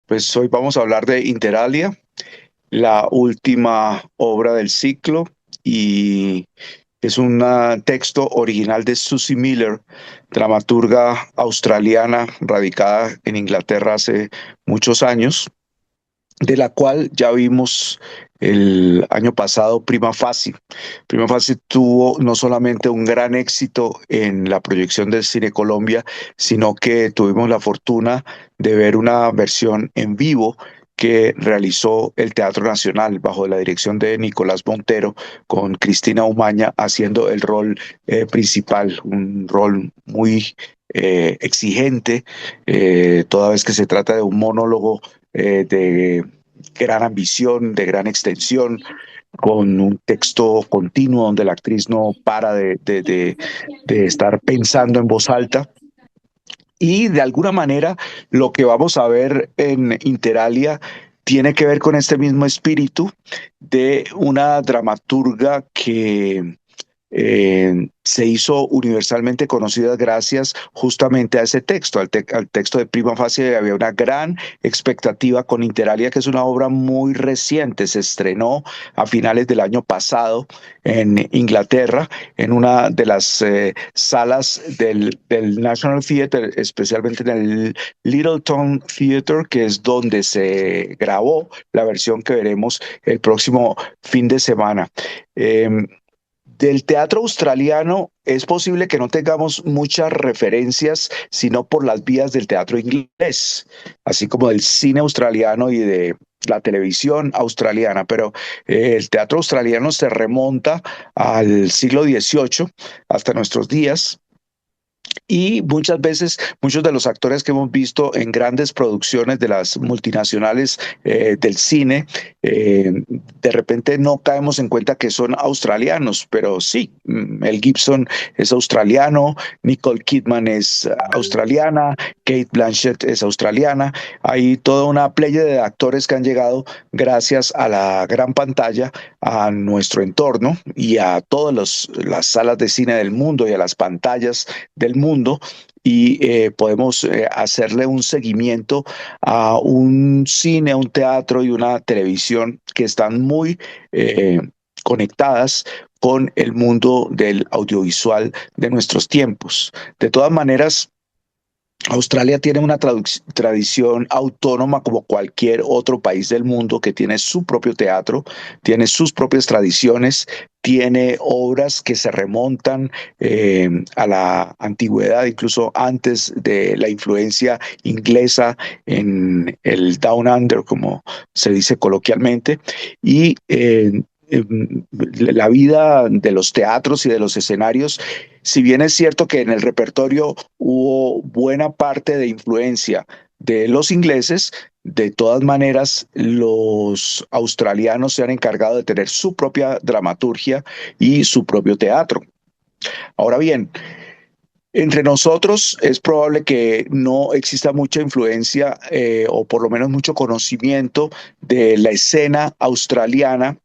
Pues hoy vamos a hablar de Interalia, la última obra del ciclo, y es un texto original de Susie Miller, dramaturga australiana radicada en Inglaterra hace muchos años, de la cual ya vimos el año pasado Prima Facie. Prima Facie tuvo no solamente un gran éxito en la proyección del Cine Colombia, sino que tuvimos la fortuna de ver una versión en vivo que realizó el Teatro Nacional bajo la dirección de Nicolás Montero, con Cristina Umaña haciendo el rol principal, un rol muy exigente, toda vez que se trata de un monólogo de gran ambición, de gran extensión, con un texto continuo donde la actriz no para de estar pensando en voz alta. Y de alguna manera lo que vamos a ver en Interalia tiene que ver con este mismo espíritu de una dramaturga que se hizo universalmente conocida gracias justamente a ese texto, al texto de Prima Facie. Había una gran expectativa con Interalia, que es una obra muy reciente. Se estrenó a finales del año pasado en Inglaterra, en una de las salas del National Theatre, especialmente en el Littleton Theatre, que es donde se grabó la versión que veremos el próximo fin de semana. Eh, del teatro australiano es posible que no tengamos muchas referencias, sino por las vías del teatro inglés, así como del cine australiano y de la televisión australiana, pero el teatro australiano se remonta al siglo XVIII hasta nuestros días, y muchas veces muchos de los actores que hemos visto en grandes producciones de las multinacionales del cine, de repente no caemos en cuenta que son australianos, pero sí, Mel Gibson es australiano, Nicole Kidman es australiana, Kate Blanchett es australiana. Hay toda una playa de actores que han llegado gracias a la gran pantalla, a nuestro entorno y a todas las salas de cine del mundo y a las pantallas del mundo, y podemos hacerle un seguimiento a un cine, a un teatro y una televisión que están muy conectadas con el mundo del audiovisual de nuestros tiempos. De todas maneras, Australia tiene una tradición autónoma como cualquier otro país del mundo, que tiene su propio teatro, tiene sus propias tradiciones, tiene obras que se remontan a la antigüedad, incluso antes de la influencia inglesa en el Down Under, como se dice coloquialmente, y la vida de los teatros y de los escenarios, si bien es cierto que en el repertorio hubo buena parte de influencia de los ingleses, de todas maneras los australianos se han encargado de tener su propia dramaturgia y su propio teatro. Ahora bien, entre nosotros es probable que no exista mucha influencia, o por lo menos mucho conocimiento de la escena australiana,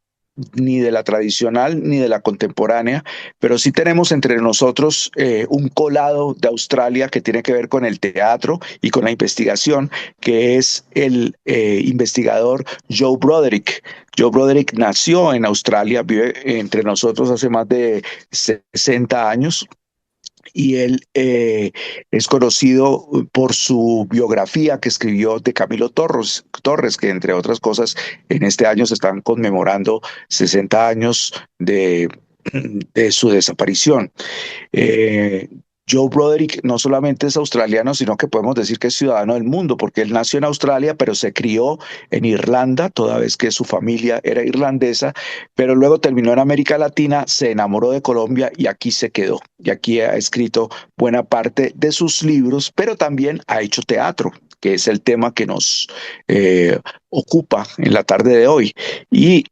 ni de la tradicional ni de la contemporánea, pero sí tenemos entre nosotros un colado de Australia que tiene que ver con el teatro y con la investigación, que es el investigador Joe Broderick. Joe Broderick nació en Australia, vive entre nosotros hace más de 60 años, y él es conocido por su biografía que escribió de Camilo Torres, que entre otras cosas en este año se están conmemorando 60 años de su desaparición. Eh, Joe Broderick no solamente es australiano, sino que podemos decir que es ciudadano del mundo, porque él nació en Australia, pero se crió en Irlanda, toda vez que su familia era irlandesa, pero luego terminó en América Latina, se enamoró de Colombia y aquí se quedó. Y aquí ha escrito buena parte de sus libros, pero también ha hecho teatro, que es el tema que nos ocupa en la tarde de hoy. Y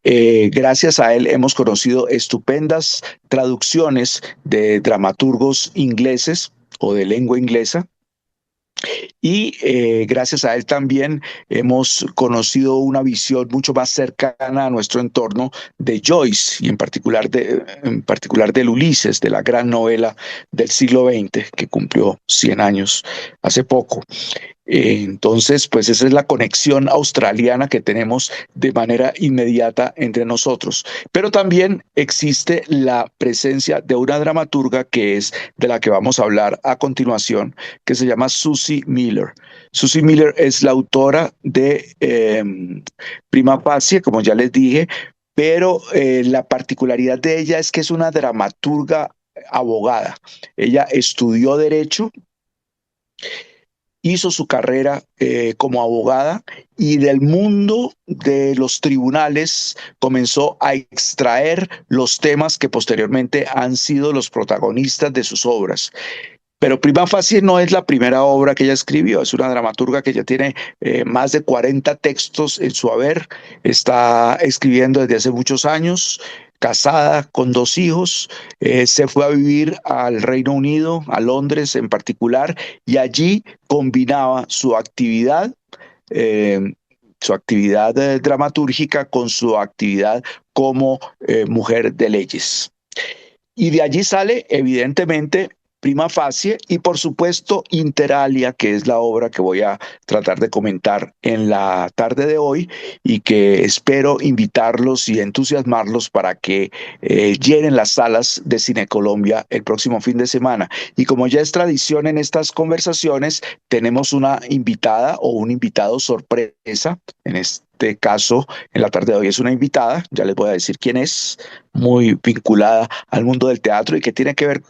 gracias a él hemos conocido estupendas traducciones de dramaturgos ingleses o de lengua inglesa, y gracias a él también hemos conocido una visión mucho más cercana a nuestro entorno de Joyce, y en particular del Ulises, de la gran novela del siglo XX que cumplió 100 años hace poco. Entonces, pues esa es la conexión australiana que tenemos de manera inmediata entre nosotros. Pero también existe la presencia de una dramaturga que es de la que vamos a hablar a continuación, que se llama Susie Miller. Susie Miller es la autora de Prima Facie, como ya les dije, pero la particularidad de ella es que es una dramaturga abogada. Ella estudió derecho, hizo su carrera como abogada y del mundo de los tribunales comenzó a extraer los temas que posteriormente han sido los protagonistas de sus obras. Pero Prima Facie no es la primera obra que ella escribió, es una dramaturga que ya tiene más de 40 textos en su haber, está escribiendo desde hace muchos años, casada con 2 hijos, se fue a vivir al Reino Unido, a Londres en particular, y allí combinaba eh, su actividad dramatúrgica con su actividad como mujer de leyes. Y de allí sale, evidentemente, Prima Facie y, por supuesto, Interalia, que es la obra que voy a tratar de comentar en la tarde de hoy y que espero invitarlos y entusiasmarlos para que llenen las salas de Cine Colombia el próximo fin de semana. Y como ya es tradición en estas conversaciones, tenemos una invitada o un invitado sorpresa. En este caso, en la tarde de hoy es una invitada, ya les voy a decir quién es, muy vinculada al mundo del teatro y que tiene que ver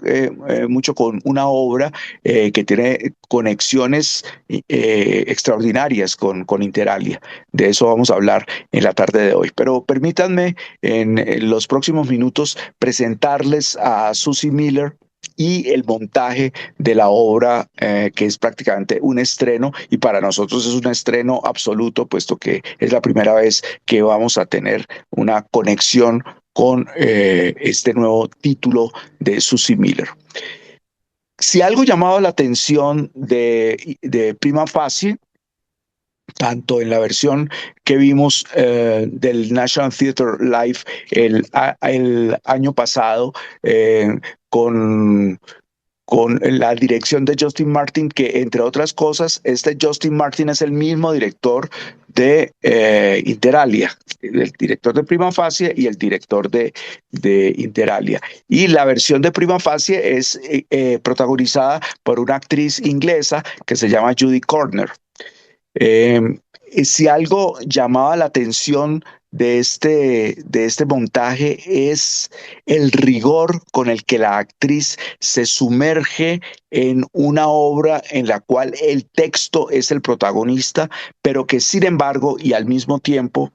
mucho con una obra que tiene conexiones extraordinarias con Interalia. De eso vamos a hablar en la tarde de hoy. Pero permítanme en los próximos minutos presentarles a Susie Miller y el montaje de la obra, que es prácticamente un estreno, y para nosotros es un estreno absoluto, puesto que es la primera vez que vamos a tener una conexión con este nuevo título de Susie Miller. Si algo llamaba la atención de Prima Facie, tanto en la versión que vimos del National Theatre Live el año pasado, con la dirección de Justin Martin, que entre otras cosas, este Justin Martin es el mismo director de Interalia, el director de Prima Facie y el director de Interalia. Y la versión de Prima Facie es protagonizada por una actriz inglesa que se llama Judy Corner. Eh, si algo llamaba la atención de este montaje es el rigor con el que la actriz se sumerge en una obra en la cual el texto es el protagonista, pero que sin embargo y al mismo tiempo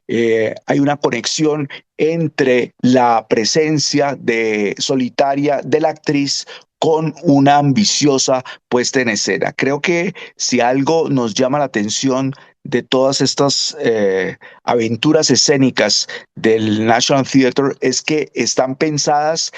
hay una conexión entre la presencia solitaria de la actriz con una ambiciosa puesta en escena. Creo que si algo nos llama la atención de todas estas aventuras escénicas del National Theatre es que están pensadas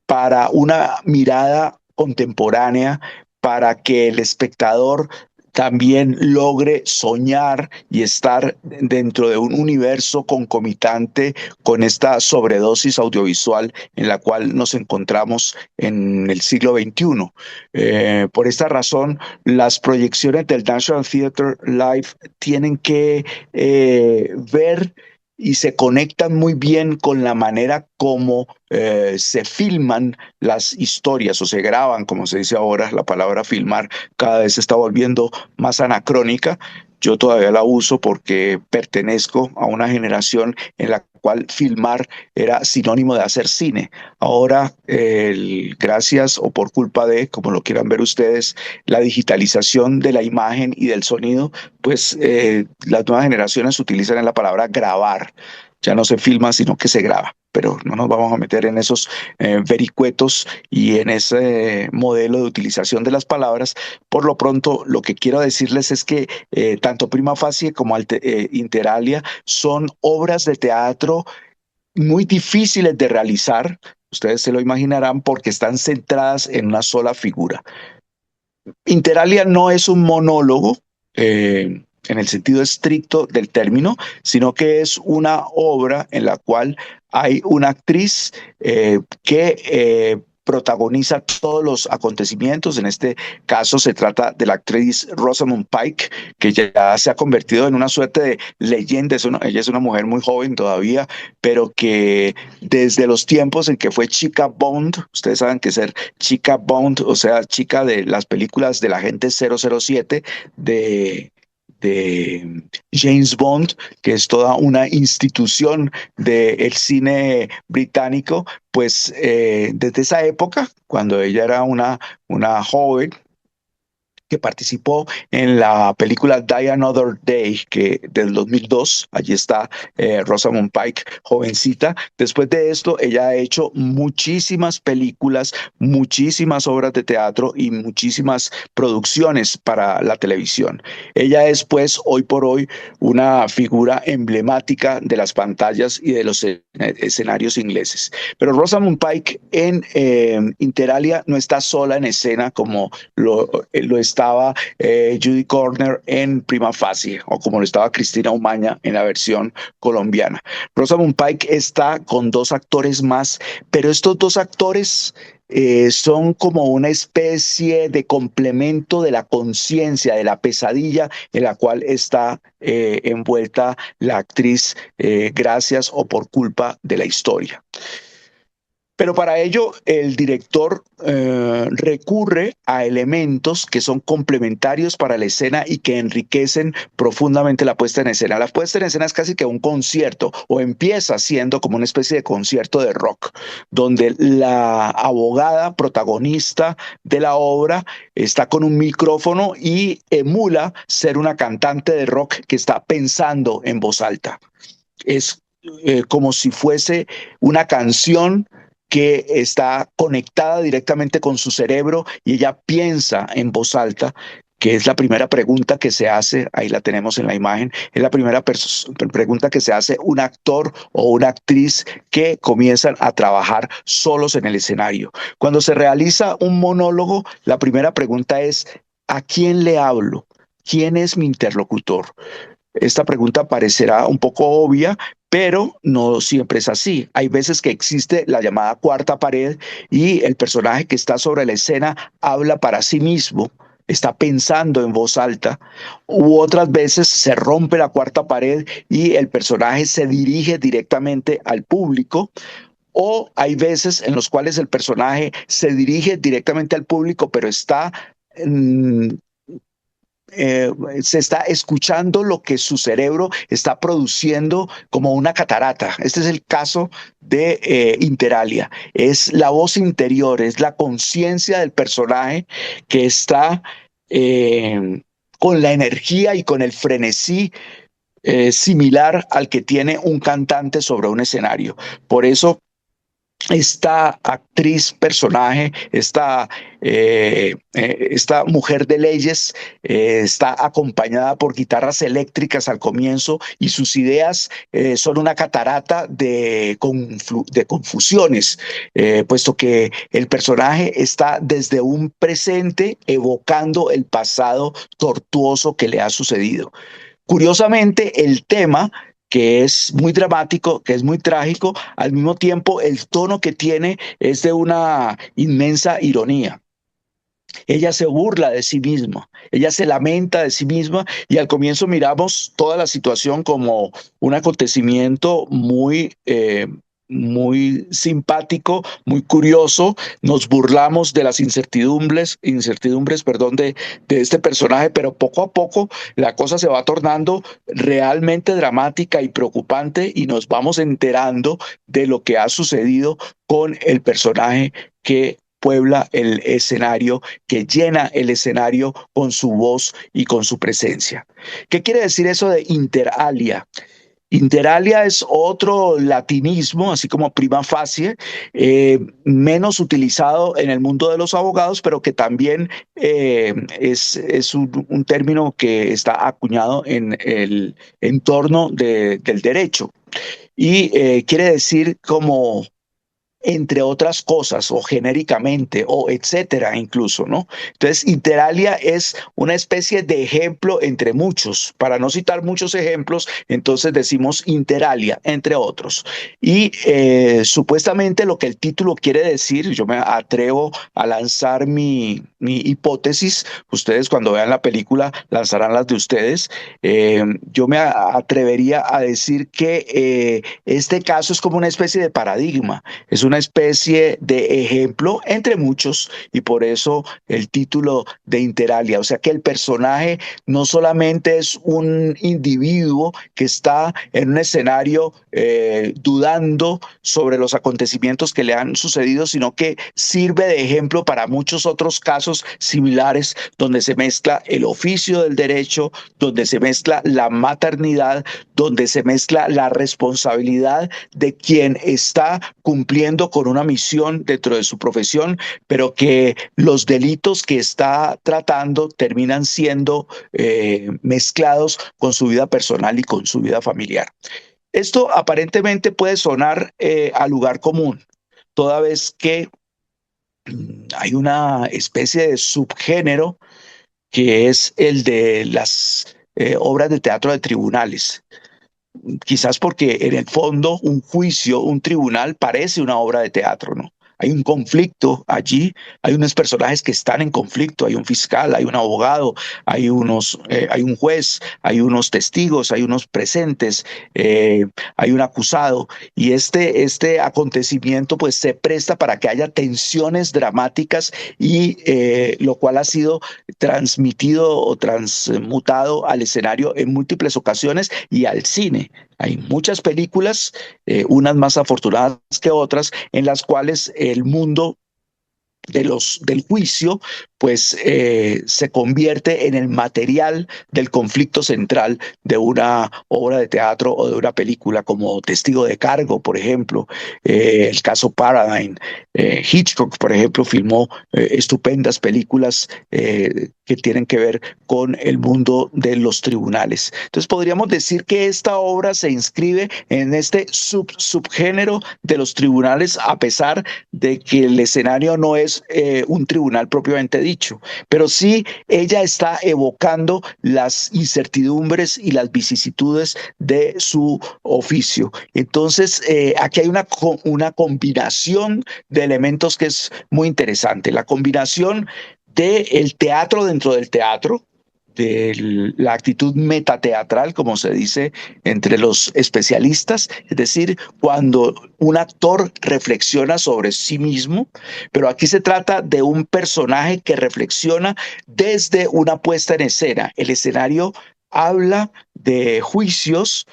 para una mirada contemporánea, para que el espectador también logre soñar y estar dentro de un universo concomitante con esta sobredosis audiovisual en la cual nos encontramos en el siglo XXI. Por esta razón, las proyecciones del National Theatre Live tienen que ver y se conectan muy bien con la manera como se filman las historias o se graban, como se dice ahora, la palabra filmar cada vez se está volviendo más anacrónica. Yo todavía la uso porque pertenezco a una generación en la cual filmar era sinónimo de hacer cine. Ahora, gracias o por culpa de, como lo quieran ver ustedes, la digitalización de la imagen y del sonido, pues las nuevas generaciones utilizan la palabra grabar. Ya no se filma, sino que se graba. Pero no nos vamos a meter en esos vericuetos y en ese modelo de utilización de las palabras. Por lo pronto, lo que quiero decirles es que tanto Prima Facie como Interalia son obras de teatro muy difíciles de realizar. Ustedes se lo imaginarán porque están centradas en una sola figura. Interalia no es un monólogo en el sentido estricto del término, sino que es una obra en la cual hay una actriz que protagoniza todos los acontecimientos. En este caso se trata de la actriz Rosamund Pike, que ya se ha convertido en una suerte de leyenda. Ella es una mujer muy joven todavía, pero que desde los tiempos en que fue chica Bond, ustedes saben que ser chica Bond, o sea, chica de las películas del agente 007 de James Bond, que es toda una institución del cine británico, pues desde esa época, cuando ella era una joven, que participó en la película Die Another Day, que del 2002, allí está Rosamund Pike, jovencita. Después de esto, ella ha hecho muchísimas películas, muchísimas obras de teatro y muchísimas producciones para la televisión. Ella es, pues, hoy por hoy, una figura emblemática de las pantallas y de los escenarios ingleses. Pero Rosamund Pike en Interalia no está sola en escena como lo estaba Judy Corner en Prima Facie, o como lo estaba Cristina Umaña en la versión colombiana. Rosamund Pike está con dos actores más, pero estos dos actores son como una especie de complemento de la conciencia, de la pesadilla en la cual está envuelta la actriz gracias o por culpa de la historia. Pero para ello el director recurre a elementos que son complementarios para la escena y que enriquecen profundamente la puesta en escena. La puesta en escena es casi que un concierto, o empieza siendo como una especie de concierto de rock, donde la abogada protagonista de la obra está con un micrófono y emula ser una cantante de rock que está pensando en voz alta. Es como si fuese una canción que está conectada directamente con su cerebro y ella piensa en voz alta, que es la primera pregunta que se hace, ahí la tenemos en la imagen, es la primera pregunta que se hace un actor o una actriz que comienzan a trabajar solos en el escenario. Cuando se realiza un monólogo, la primera pregunta es, ¿a quién le hablo? ¿Quién es mi interlocutor? Esta pregunta parecerá un poco obvia, pero no siempre es así. Hay veces que existe la llamada cuarta pared y el personaje que está sobre la escena habla para sí mismo, está pensando en voz alta, u otras veces se rompe la cuarta pared y el personaje se dirige directamente al público. O hay veces en los cuales el personaje se dirige directamente al público, pero está mm, se está escuchando lo que su cerebro está produciendo como una catarata. Este es el caso de Interalia. Es la voz interior, es la conciencia del personaje que está con la energía y con el frenesí similar al que tiene un cantante sobre un escenario. Por eso esta actriz, personaje, esta mujer de leyes está acompañada por guitarras eléctricas al comienzo y sus ideas son una catarata de confusiones, puesto que el personaje está desde un presente evocando el pasado tortuoso que le ha sucedido. Curiosamente, el tema que es muy dramático, que es muy trágico, al mismo tiempo el tono que tiene es de una inmensa ironía. Ella se burla de sí misma, ella se lamenta de sí misma y al comienzo miramos toda la situación como un acontecimiento muy simpático, muy curioso. Nos burlamos de las incertidumbres, perdón, de este personaje, pero poco a poco la cosa se va tornando realmente dramática y preocupante y nos vamos enterando de lo que ha sucedido con el personaje que puebla el escenario, que llena el escenario con su voz y con su presencia. ¿Qué quiere decir eso de interalia? Interalia es otro latinismo, así como prima facie, menos utilizado en el mundo de los abogados, pero que también es un término que está acuñado en el entorno del derecho. Y quiere decir como entre otras cosas, o genéricamente, o etcétera, incluso, ¿no? Entonces, Interalia es una especie de ejemplo entre muchos. Para no citar muchos ejemplos, entonces decimos Interalia, entre otros. Y supuestamente lo que el título quiere decir, yo me atrevo a lanzar mi hipótesis, ustedes cuando vean la película lanzarán las de ustedes, yo me atrevería a decir que este caso es como una especie de paradigma, es una especie de ejemplo entre muchos y por eso el título de Interalia, o sea que el personaje no solamente es un individuo que está en un escenario dudando sobre los acontecimientos que le han sucedido, sino que sirve de ejemplo para muchos otros casos similares donde se mezcla el oficio del derecho, donde se mezcla la maternidad, donde se mezcla la responsabilidad de quien está cumpliendo con una misión dentro de su profesión, pero que los delitos que está tratando terminan siendo mezclados con su vida personal y con su vida familiar. Esto aparentemente puede sonar a lugar común, toda vez que hay una especie de subgénero que es el de las obras de teatro de tribunales. Quizás porque en el fondo un juicio, un tribunal parece una obra de teatro, ¿no? Hay un conflicto allí, hay unos personajes que están en conflicto, hay un fiscal, hay un abogado, hay un juez, hay unos testigos, hay unos presentes, hay un acusado y este acontecimiento pues se presta para que haya tensiones dramáticas y lo cual ha sido transmitido o transmutado al escenario en múltiples ocasiones y al cine. Hay muchas películas, unas más afortunadas que otras, en las cuales el mundo del juicio, pues se convierte en el material del conflicto central de una obra de teatro o de una película, como Testigo de Cargo, por ejemplo, el caso Paradigm. Hitchcock, por ejemplo, filmó estupendas películas que tienen que ver con el mundo de los tribunales. Entonces podríamos decir que esta obra se inscribe en este subgénero de los tribunales, a pesar de que el escenario no es un tribunal propiamente dicho, pero sí ella está evocando las incertidumbres y las vicisitudes de su oficio. Entonces, aquí hay una combinación de elementos que es muy interesante. La combinación del teatro dentro del teatro, de la actitud metateatral, como se dice entre los especialistas, es decir, cuando un actor reflexiona sobre sí mismo, pero aquí se trata de un personaje que reflexiona desde una puesta en escena. El escenario habla de juicios,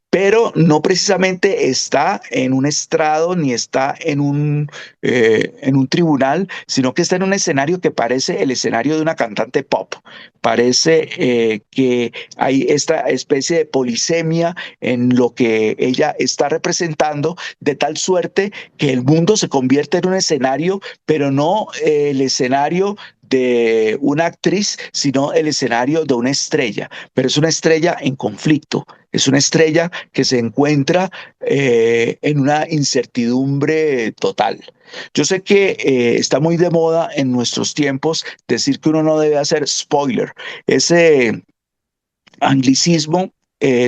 pero no precisamente está en un estrado ni está en un tribunal, sino que está en un escenario que parece el escenario de una cantante pop. Parece que hay esta especie de polisemia en lo que ella está representando, de tal suerte que el mundo se convierte en un escenario, pero no el escenario de una actriz, sino el escenario de una estrella, pero es una estrella en conflicto, es una estrella que se encuentra en una incertidumbre total. Yo sé que está muy de moda en nuestros tiempos decir que uno no debe hacer spoiler. Ese anglicismo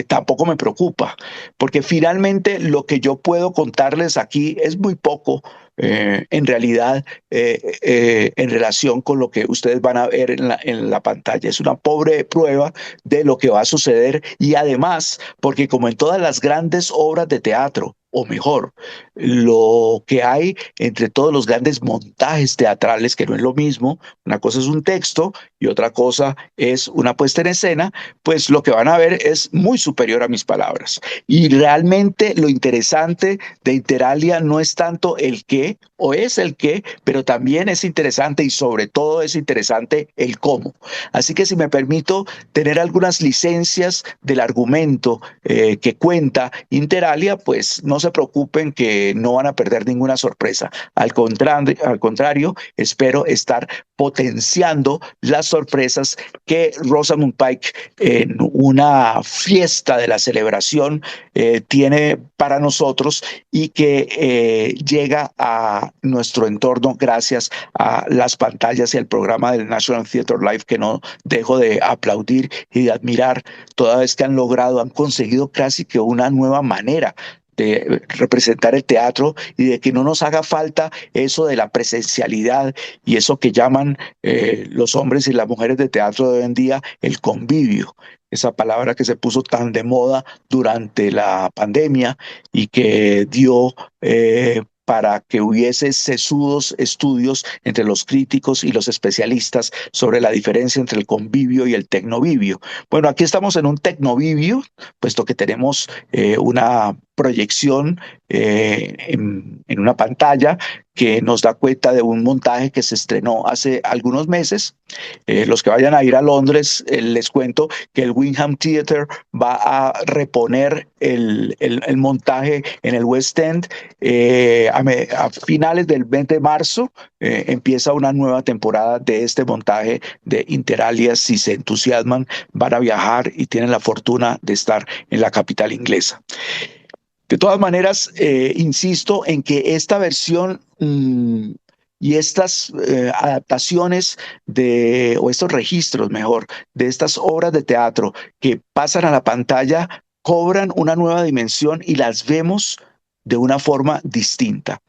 tampoco me preocupa, porque finalmente lo que yo puedo contarles aquí es muy poco. En realidad, en relación con lo que ustedes van a ver en la pantalla. Es una pobre prueba de lo que va a suceder y además, porque como en todas las grandes obras de teatro, o mejor, lo que hay entre todos los grandes montajes teatrales, que no es lo mismo, una cosa es un texto y otra cosa es una puesta en escena, pues lo que van a ver es muy superior a mis palabras. Y realmente lo interesante de Interalia no es tanto el qué, o es el qué, pero también es interesante y sobre todo es interesante el cómo. Así que si me permito tener algunas licencias del argumento que cuenta Interalia, pues no se se preocupen que no van a perder ninguna sorpresa. Al contrario, espero estar potenciando las sorpresas que Rosamund Pike en una fiesta de la celebración tiene para nosotros y que llega a nuestro entorno gracias a las pantallas y al programa del National Theatre Live, que no dejo de aplaudir y de admirar toda vez que han conseguido casi que una nueva manera de representar el teatro y de que no nos haga falta eso de la presencialidad y eso que llaman los hombres y las mujeres de teatro de hoy en día el convivio, esa palabra que se puso tan de moda durante la pandemia y que dio para que hubiese sesudos estudios entre los críticos y los especialistas sobre la diferencia entre el convivio y el tecnovivio. Bueno, aquí estamos en un tecnovivio, puesto que tenemos una proyección en una pantalla que nos da cuenta de un montaje que se estrenó hace algunos meses. Los que vayan a ir a Londres, les cuento que el Wyndham Theatre va a reponer el montaje en el West End. A finales del 20 de marzo empieza una nueva temporada de este montaje de Interalia. Si se entusiasman, van a viajar y tienen la fortuna de estar en la capital inglesa. De todas maneras, insisto en que esta versión y estas adaptaciones o estos registros, mejor, de estas obras de teatro que pasan a la pantalla, cobran una nueva dimensión y las vemos de una forma distinta.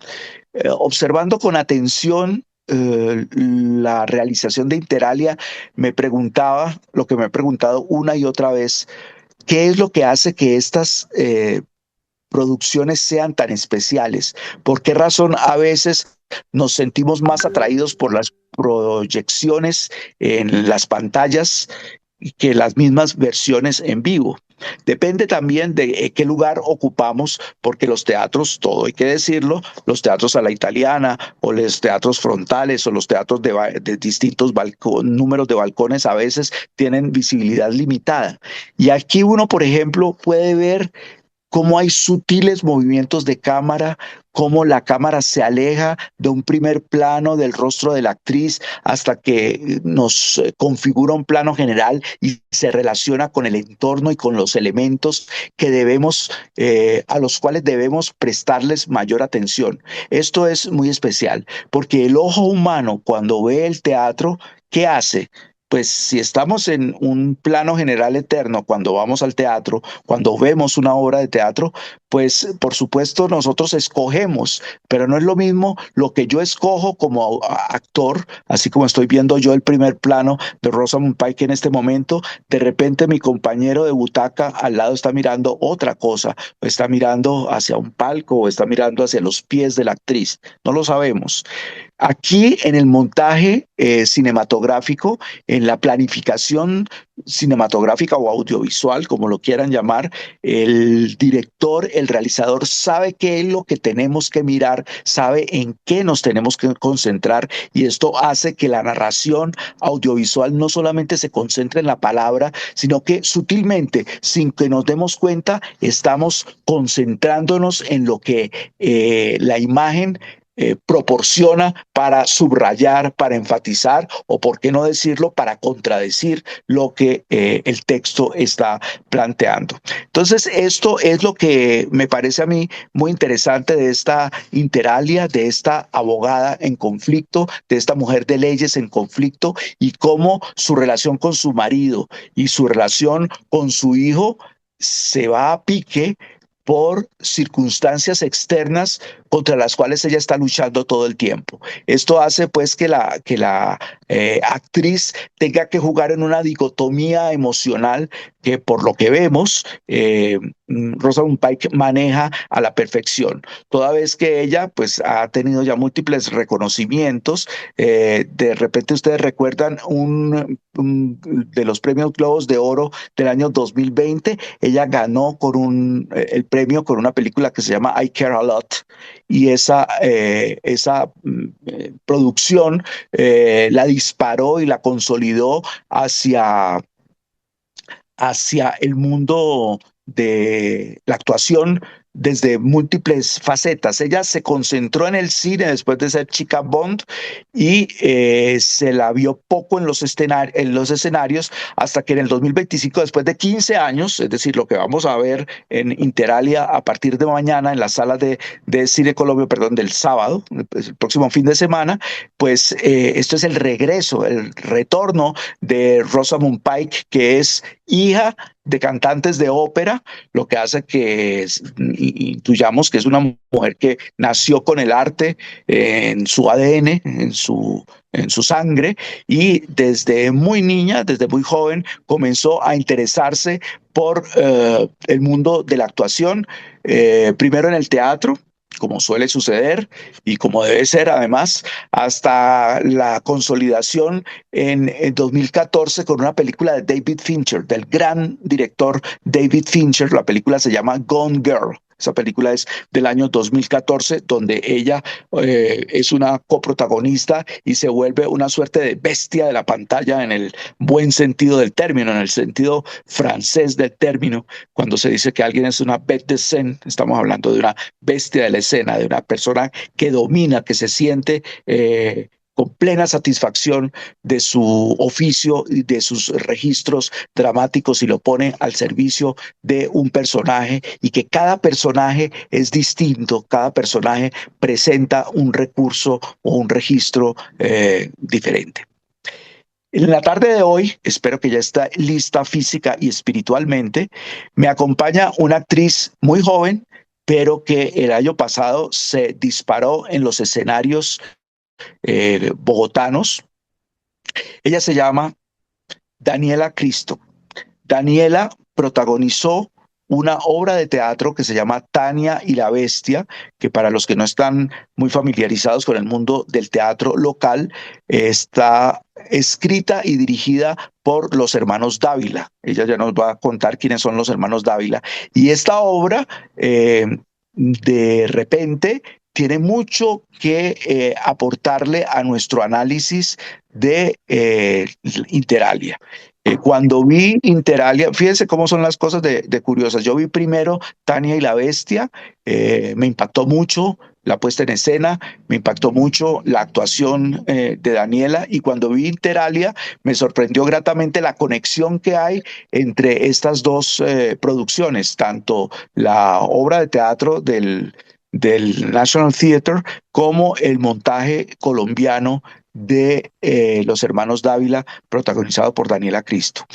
Observando con atención la realización de Interalia, me preguntaba, lo que me he preguntado una y otra vez, ¿qué es lo que hace que estas producciones sean tan especiales? ¿Por qué razón a veces nos sentimos más atraídos por las proyecciones en las pantallas que las mismas versiones en vivo? Depende también de qué lugar ocupamos, porque los teatros, todo hay que decirlo, los teatros a la italiana o los teatros frontales o los teatros de distintos números de balcones a veces tienen visibilidad limitada. Y aquí uno, por ejemplo, puede ver cómo hay sutiles movimientos de cámara, cómo la cámara se aleja de un primer plano del rostro de la actriz hasta que nos configura un plano general y se relaciona con el entorno y con los elementos que a los cuales debemos prestarles mayor atención. Esto es muy especial porque el ojo humano, cuando ve el teatro, ¿qué hace? Pues si estamos en un plano general eterno, cuando vamos al teatro, cuando vemos una obra de teatro, pues por supuesto nosotros escogemos, pero no es lo mismo lo que yo escojo como actor, así como estoy viendo yo el primer plano de Rosamund Pike en este momento, de repente mi compañero de butaca al lado está mirando otra cosa, o está mirando hacia un palco, o está mirando hacia los pies de la actriz, no lo sabemos. Aquí en el montaje cinematográfico, en la planificación cinematográfica o audiovisual, como lo quieran llamar, el director, el realizador sabe qué es lo que tenemos que mirar, sabe en qué nos tenemos que concentrar y esto hace que la narración audiovisual no solamente se concentre en la palabra, sino que sutilmente, sin que nos demos cuenta, estamos concentrándonos en lo que la imagen proporciona para subrayar, para enfatizar o, por qué no decirlo, para contradecir lo que el texto está planteando. Entonces, esto es lo que me parece a mí muy interesante de esta Interalia, de esta abogada en conflicto, de esta mujer de leyes en conflicto y cómo su relación con su marido y su relación con su hijo se va a pique por circunstancias externas contra las cuales ella está luchando todo el tiempo. Esto hace pues que la actriz tenga que jugar en una dicotomía emocional que por lo que vemos Rosamund Pike maneja a la perfección, toda vez que ella pues ha tenido ya múltiples reconocimientos. De repente ustedes recuerdan un de los premios Globos de Oro del año 2020, ella ganó con el premio con una película que se llama I Care a Lot y esa producción la disparó y la consolidó hacia el mundo de la actuación desde múltiples facetas. Ella se concentró en el cine después de ser chica Bond y se la vio poco en en los escenarios hasta que en el 2025, después de 15 años, es decir, lo que vamos a ver en Interalia a partir de mañana en las salas de Cine Colombia, perdón, del sábado, pues, el próximo fin de semana, pues esto es el regreso, el retorno de Rosamund Pike, que es hija de cantantes de ópera, lo que hace que intuyamos que es una mujer que nació con el arte en su ADN, en su sangre, y desde muy niña, desde muy joven, comenzó a interesarse por el mundo de la actuación, primero en el teatro, como suele suceder y como debe ser además, hasta la consolidación en 2014 con una película de David Fincher, del gran director David Fincher. La película se llama Gone Girl. Esa película es del año 2014, donde ella es una coprotagonista y se vuelve una suerte de bestia de la pantalla en el buen sentido del término, en el sentido francés del término. Cuando se dice que alguien es una bête de scène, estamos hablando de una bestia de la escena, de una persona que domina, que se siente con plena satisfacción de su oficio y de sus registros dramáticos y lo pone al servicio de un personaje y que cada personaje es distinto, cada personaje presenta un recurso o un registro diferente. En la tarde de hoy, espero que ya está lista física y espiritualmente, me acompaña una actriz muy joven, pero que el año pasado se disparó en los escenarios bogotanos. Ella se llama Daniela Cristo. Daniela protagonizó una obra de teatro que se llama Tania y la Bestia, que para los que no están muy familiarizados con el mundo del teatro local, está escrita y dirigida por los hermanos Dávila. Ella ya nos va a contar quiénes son los hermanos Dávila. Y esta obra, de repente, tiene mucho que aportarle a nuestro análisis de Interalia. Cuando vi Interalia, fíjense cómo son las cosas de curiosas. Yo vi primero Tania y la Bestia, me impactó mucho la puesta en escena, me impactó mucho la actuación de Daniela y cuando vi Interalia me sorprendió gratamente la conexión que hay entre estas dos producciones, tanto la obra de teatro del National Theatre como el montaje colombiano de los hermanos Dávila, protagonizado por Daniela Cristo.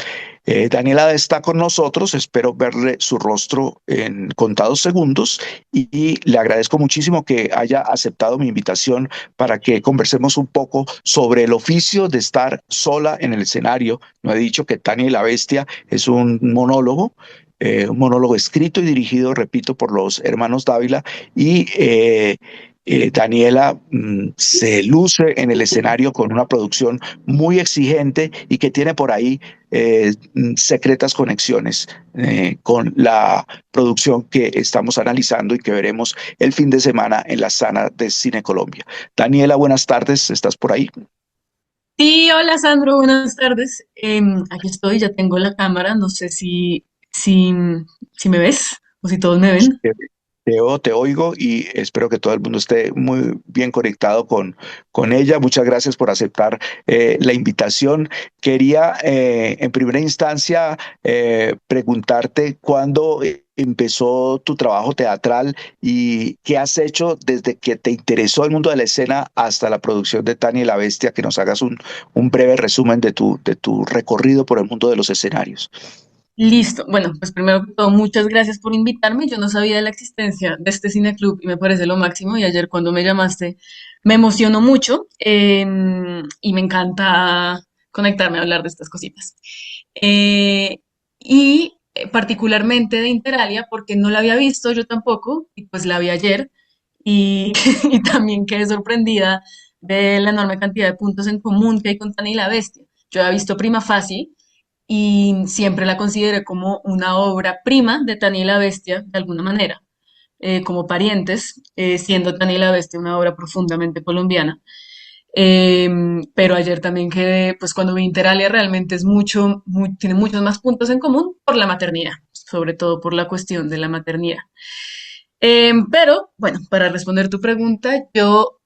Daniela está con nosotros, espero verle su rostro en contados segundos y le agradezco muchísimo que haya aceptado mi invitación para que conversemos un poco sobre el oficio de estar sola en el escenario. No he dicho que Tania y la Bestia es un monólogo escrito y dirigido, repito, por los hermanos Dávila y Daniela se luce en el escenario con una producción muy exigente y que tiene por ahí secretas conexiones con la producción que estamos analizando y que veremos el fin de semana en la sala de Cine Colombia. Daniela, buenas tardes, ¿estás por ahí? Sí, hola Sandro, buenas tardes. Aquí estoy, ya tengo la cámara, no sé si me ves o si todos me ven. Te oigo y espero que todo el mundo esté muy bien conectado con ella. Muchas gracias por aceptar la invitación. Quería en primera instancia preguntarte cuándo empezó tu trabajo teatral y qué has hecho desde que te interesó el mundo de la escena hasta la producción de Tania y la Bestia, que nos hagas un breve resumen de tu recorrido por el mundo de los escenarios. Listo. Bueno, pues primero que todo, muchas gracias por invitarme. Yo no sabía de la existencia de este cineclub y me parece lo máximo. Y ayer cuando me llamaste me emocionó mucho y me encanta conectarme a hablar de estas cositas. Particularmente de Interalia, porque no la había visto yo tampoco, y pues la vi ayer, y, y también quedé sorprendida de la enorme cantidad de puntos en común que hay con Tani y la Bestia. Yo había visto Prima Facie y siempre la consideré como una obra prima de Tani y la Bestia, de alguna manera, como parientes, siendo Tani y la Bestia una obra profundamente colombiana. Pero ayer también quedé, pues cuando vi Interalia realmente es tiene muchos más puntos en común por la maternidad, sobre todo por la cuestión de la maternidad. Pero, bueno, para responder tu pregunta, yo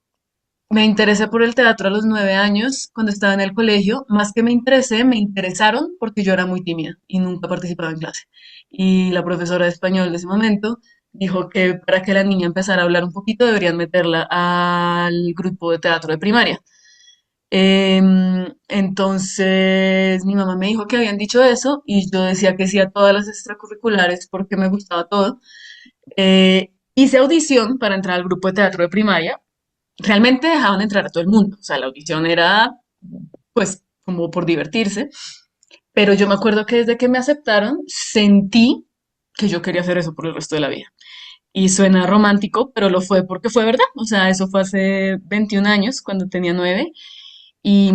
me interesé por el teatro a los 9 años cuando estaba en el colegio. Más que me interesé, me interesaron porque yo era muy tímida y nunca participaba en clase. Y la profesora de español de ese momento dijo que para que la niña empezara a hablar un poquito deberían meterla al grupo de teatro de primaria. Entonces mi mamá me dijo que habían dicho eso y yo decía que sí a todas las extracurriculares porque me gustaba todo. Hice audición para entrar al grupo de teatro de primaria. Realmente dejaban entrar a todo el mundo, o sea, la audición era pues como por divertirse, pero yo me acuerdo que desde que me aceptaron sentí que yo quería hacer eso por el resto de la vida. Y suena romántico, pero lo fue porque fue verdad. O sea, eso fue hace 21 años, cuando tenía 9. Y,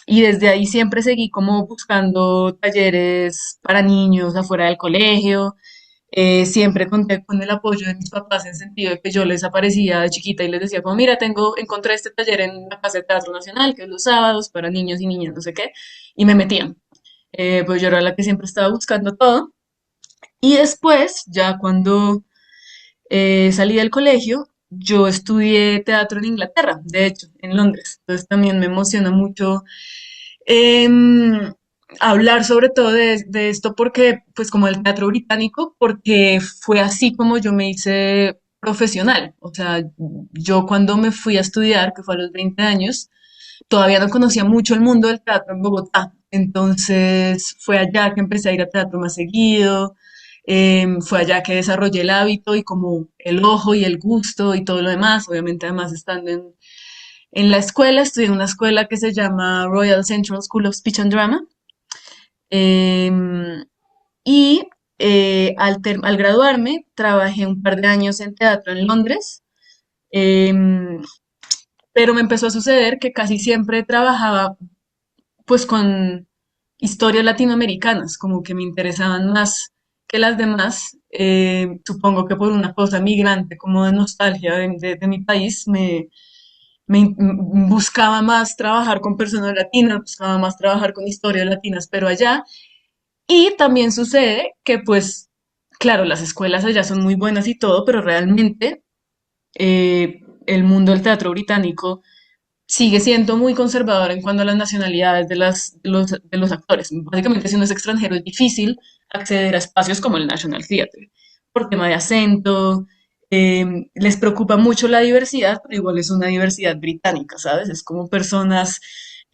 y desde ahí siempre seguí como buscando talleres para niños afuera del colegio. Siempre conté con el apoyo de mis papás en sentido de que yo les aparecía de chiquita y les decía como, mira, encontré este taller en la Casa de Teatro Nacional, que es los sábados para niños y niñas, no sé qué, y me metían. Pues yo era la que siempre estaba buscando todo. Y después, ya cuando salí del colegio, yo estudié teatro en Inglaterra, de hecho, en Londres. Entonces también me emociona mucho em, hablar sobre todo de esto porque, pues como el teatro británico, porque fue así como yo me hice profesional. O sea, yo cuando me fui a estudiar, que fue a los 20 años, todavía no conocía mucho el mundo del teatro en Bogotá. Entonces fue allá que empecé a ir a teatro más seguido, fue allá que desarrollé el hábito y como el ojo y el gusto y todo lo demás. Obviamente además estando en la escuela, estudié en una escuela que se llama Royal Central School of Speech and Drama. em, y al graduarme trabajé un par de años en teatro en Londres. em, pero me empezó a suceder que casi siempre trabajaba pues con historias latinoamericanas, como que me interesaban más que las demás. Supongo que por una cosa migrante, como de nostalgia de mi país, buscaba más trabajar con personas latinas, buscaba más trabajar con historias latinas, pero allá. Y también sucede que pues, claro, las escuelas allá son muy buenas y todo, pero realmente el mundo del teatro británico sigue siendo muy conservador en cuanto a las nacionalidades de los actores. Básicamente, si uno es extranjero, es difícil acceder a espacios como el National Theatre por tema de acento. Les preocupa mucho la diversidad, pero igual es una diversidad británica, ¿sabes? Es como personas,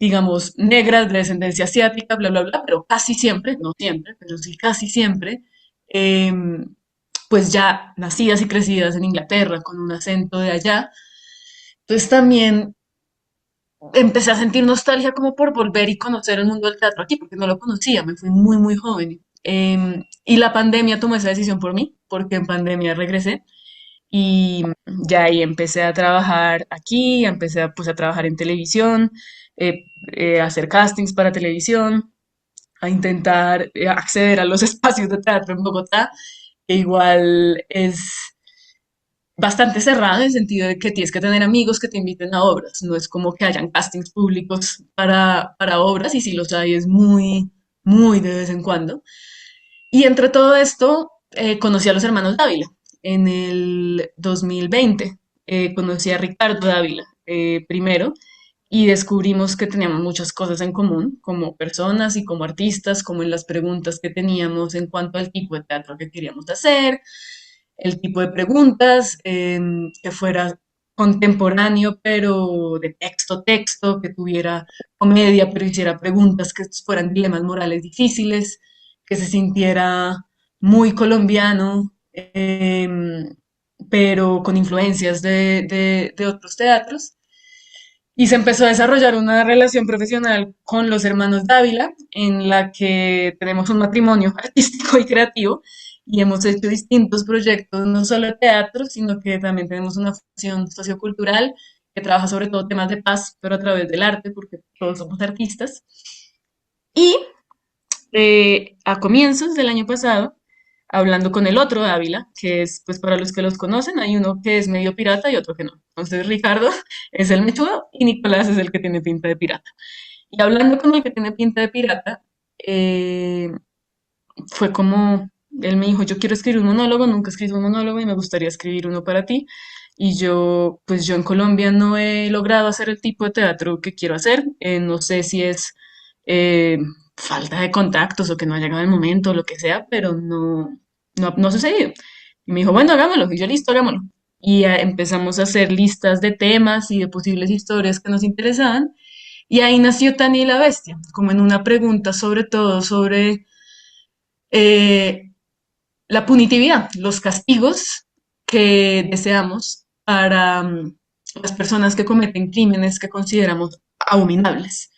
digamos, negras de descendencia asiática, bla, bla, bla, pero casi siempre, no siempre, pero sí casi siempre, pues ya nacidas y crecidas en Inglaterra, con un acento de allá. Entonces también empecé a sentir nostalgia como por volver y conocer el mundo del teatro aquí, porque no lo conocía, me fui muy, muy joven. Y la pandemia tomó esa decisión por mí, porque en pandemia regresé y ya ahí empecé a trabajar aquí, empecé a, pues, a trabajar en televisión, a hacer castings para televisión, a intentar acceder a los espacios de teatro en Bogotá, que igual es bastante cerrado en el sentido de que tienes que tener amigos que te inviten a obras. No es como que hayan castings públicos para obras y si los hay es muy, muy de vez en cuando. Y entre todo esto, conocí a los hermanos Dávila. En el 2020 conocí a Ricardo Dávila primero y descubrimos que teníamos muchas cosas en común como personas y como artistas, como en las preguntas que teníamos en cuanto al tipo de teatro que queríamos hacer, el tipo de preguntas, que fuera contemporáneo, pero de texto a texto, que tuviera comedia, pero hiciera preguntas que fueran dilemas morales difíciles, que se sintiera muy colombiano, pero con influencias de otros teatros. Y se empezó a desarrollar una relación profesional con los hermanos Dávila, en la que tenemos un matrimonio artístico y creativo y hemos hecho distintos proyectos, no solo de teatro, sino que también tenemos una función sociocultural que trabaja sobre todo temas de paz, pero a través del arte, porque todos somos artistas. Y a comienzos del año pasado, hablando con el otro Dávila, que es, pues para los que los conocen, hay uno que es medio pirata y otro que no. Entonces Ricardo es el mechudo y Nicolás es el que tiene pinta de pirata. Y hablando con el que tiene pinta de pirata, fue como, Él me dijo, yo quiero escribir un monólogo, nunca he escrito un monólogo y me gustaría escribir uno para ti. Y yo, pues yo en Colombia no he logrado hacer el tipo de teatro que quiero hacer. No sé si es eh, falta de contactos o que no ha llegado el momento o lo que sea, pero no ha sucedido. Y me dijo, bueno, hagámoslo. Y yo, listo, hagámoslo. Y empezamos a hacer listas de temas y de posibles historias que nos interesaban. Y ahí nació Tani y la Bestia, como en una pregunta sobre todo sobre eh, la punitividad, los castigos que deseamos para las personas que cometen crímenes que consideramos abominables.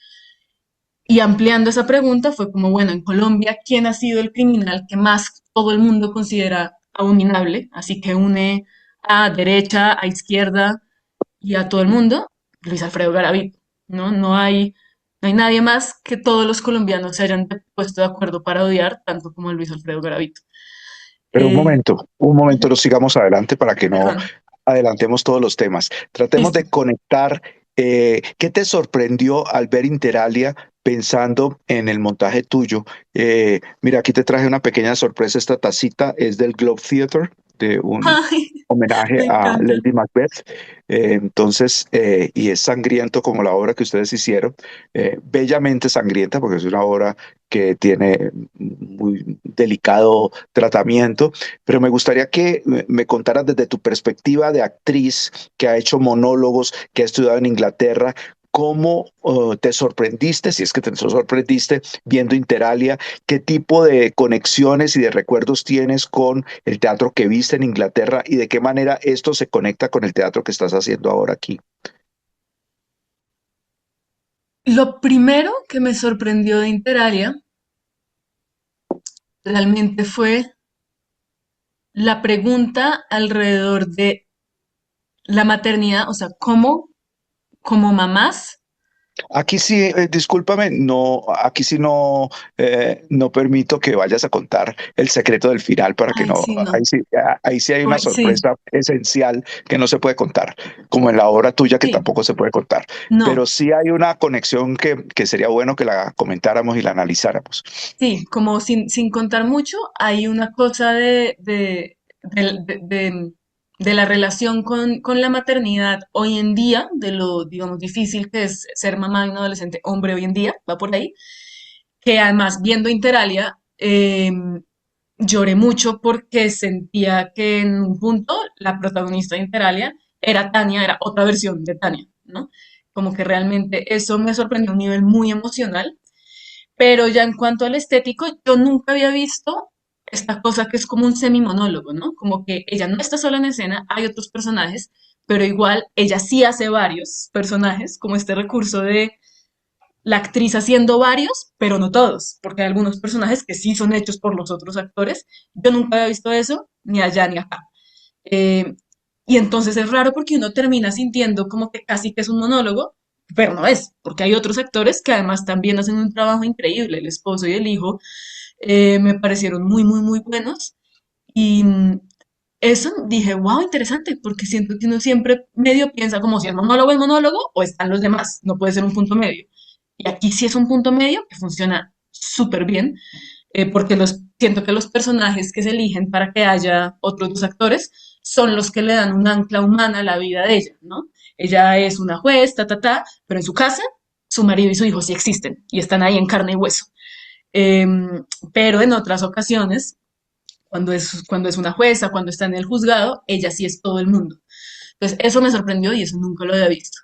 Y ampliando esa pregunta fue como, bueno, en Colombia, ¿quién ha sido el criminal que más todo el mundo considera abominable? Así que une a derecha, a izquierda y a todo el mundo, Luis Alfredo Garavito, ¿no? No hay nadie más que todos los colombianos se hayan puesto de acuerdo para odiar, tanto como Luis Alfredo Garavito. Pero Eh, un momento, lo sigamos adelante para que no Perdón. adelantemos todos los temas. Tratemos Listo. de conectar. ¿Qué te sorprendió al ver Interalia pensando en el montaje tuyo? Mira, aquí te traje una pequeña sorpresa. Esta tacita es del Globe Theater, de un Ay, homenaje me a encanta. Lady Macbeth. Y es sangriento como la obra que ustedes hicieron, bellamente sangrienta, porque es una obra que tiene muy delicado tratamiento, pero me gustaría que me contaras desde tu perspectiva de actriz que ha hecho monólogos, que ha estudiado en Inglaterra, cómo te sorprendiste, si es que te sorprendiste viendo Interalia, qué tipo de conexiones y de recuerdos tienes con el teatro que viste en Inglaterra y de qué manera esto se conecta con el teatro que estás haciendo ahora aquí. Lo primero que me sorprendió de Interalia realmente fue la pregunta alrededor de la maternidad, o sea, cómo como mamás. Aquí sí, discúlpame, no, aquí sí no, no permito que vayas a contar el secreto del final para que Ay, no, sí, no. ahí sí hay una Sí, sorpresa esencial que no se puede contar, como en la obra tuya que sí, tampoco se puede contar, pero no. sí hay una conexión que sería bueno que la comentáramos y la analizáramos. Sí, como sin contar mucho, hay una cosa de la relación con la maternidad hoy en día, de lo, digamos, difícil que es ser mamá de un adolescente hombre hoy en día, va por ahí, que además viendo Interalia, lloré mucho porque sentía que en un punto la protagonista de Interalia era Tania, era otra versión de Tania, ¿no? Como que realmente eso me sorprendió a un nivel muy emocional, pero ya en cuanto al estético, yo nunca había visto esta cosa que es como un semi-monólogo, ¿no? Como que ella no está sola en escena, hay otros personajes, pero igual ella sí hace varios personajes, como este recurso de la actriz haciendo varios, pero no todos, porque hay algunos personajes que sí son hechos por los otros actores. Yo nunca había visto eso, ni allá ni acá. Eh, y entonces es raro porque uno termina sintiendo como que casi que es un monólogo, pero no es, porque hay otros actores que además también hacen un trabajo increíble. El esposo y el hijo me parecieron muy, muy, muy buenos. Y eso dije, wow, interesante, porque siento que uno siempre medio piensa como si es monólogo o están los demás, no puede ser un punto medio. Y aquí sí es un punto medio que funciona súper bien, porque siento que los personajes que se eligen para que haya otros dos actores son los que le dan un ancla humana a la vida de ella, ¿no? Ella es una juez, pero en su casa su marido y su hijo sí existen y están ahí en carne y hueso. Pero en otras ocasiones, cuando es una jueza, cuando está en el juzgado, ella sí es todo el mundo. Entonces, eso me sorprendió y eso nunca lo había visto.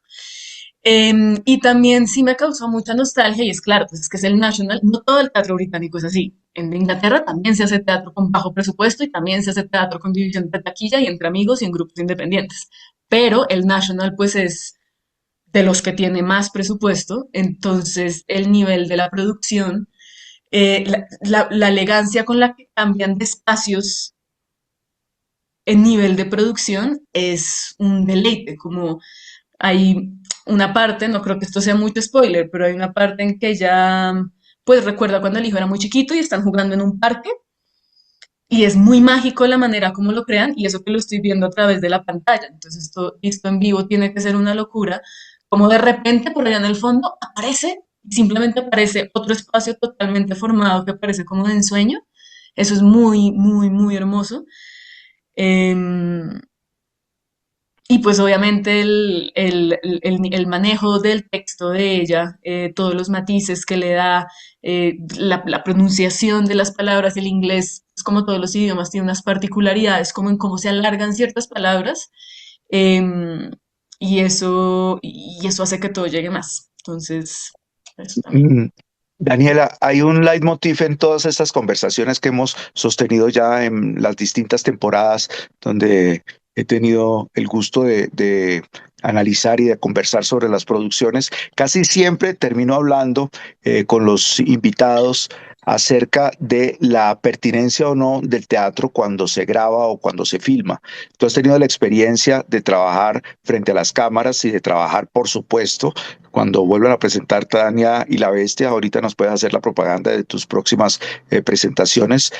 Y también sí me causó mucha nostalgia y es claro, pues es que es el National, no todo el teatro británico es así. En Inglaterra también se hace teatro con bajo presupuesto y también se hace teatro con división de taquilla y entre amigos y en grupos independientes. Pero el National pues es de los que tiene más presupuesto, entonces el nivel de la producción, la elegancia con la que cambian de espacios en nivel de producción es un deleite, como hay una parte, no creo que esto sea mucho spoiler, pero hay una parte en que ella, pues recuerda cuando el hijo era muy chiquito y están jugando en un parque y es muy mágico la manera como lo crean y eso que lo estoy viendo a través de la pantalla. Entonces esto visto en vivo tiene que ser una locura, como de repente por allá en el fondo aparece, simplemente aparece otro espacio totalmente formado que parece como de ensueño Eso es muy, muy, muy hermoso. Em, y pues obviamente el manejo del texto de ella, todos los matices que le da, la pronunciación de las palabras, el inglés, es como todos los idiomas, tiene unas particularidades, como en cómo se alargan ciertas palabras, em, y eso hace que todo llegue más. Entonces, eso también. Mm, Daniela, hay un leitmotiv en todas estas conversaciones que hemos sostenido ya en las distintas temporadas donde he tenido el gusto de analizar y de conversar sobre las producciones. Casi siempre termino hablando con los invitados acerca de la pertinencia o no del teatro cuando se graba o cuando se filma. Tú has tenido la experiencia de trabajar frente a las cámaras y de trabajar, por supuesto, cuando vuelvan a presentar Tania y la Bestia, ahorita nos puedes hacer la propaganda de tus próximas presentaciones.